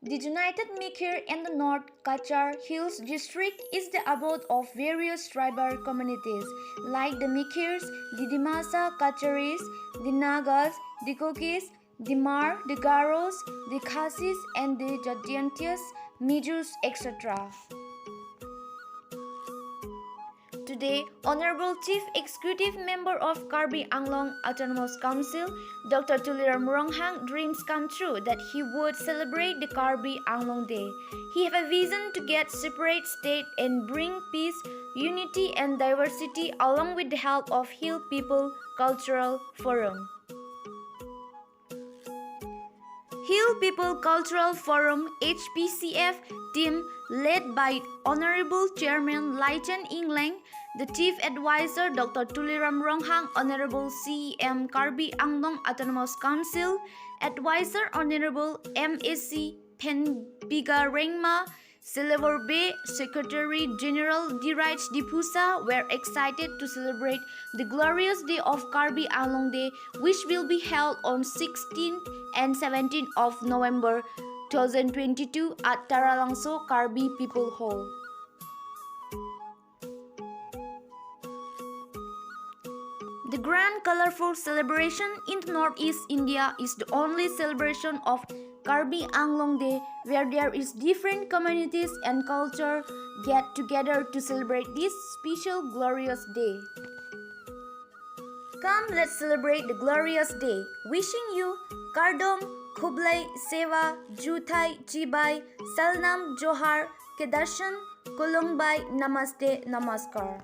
The United Mikir and the North Kachar Hills district is the abode of various tribal communities like the Mikirs, the Dimasa Kacharis, the Nagas, the Kokis, the Mar, the Garos, the Khasis and the Jadyantias, Mijus, etc. Today, Honorable Chief Executive Member of Karbi Anglong Autonomous Council, Dr. Tuliram Ronghang dreams come true that he would celebrate the Karbi Anglong Day. He have a vision to get separate state and bring peace, unity and diversity along with the help of Hill People Cultural Forum. Hill People Cultural Forum HPCF team led by Honorable Chairman Laichen Anglong, the Chief Advisor Dr. Tuliram Ronghang, Honorable CEM Karbi Anglong Autonomous Council, Advisor Honorable MSc Penbiga Rengma, Silver Bay Secretary General Diraj Dipusa were excited to celebrate the glorious day of Karbi Anglong Day, which will be held on 16th and 17th of November 2022 at Taralangso Karbi People Hall. The grand colorful celebration in Northeast India is the only celebration of Karbi Anglong Day where there is different communities and culture get together to celebrate this special glorious day. Come, let's celebrate the glorious day. Wishing you Kardom, Kublai, Seva, Juthai, Chibai, Salnam, Johar, Kedarshan, Kulungbai, Namaste, Namaskar.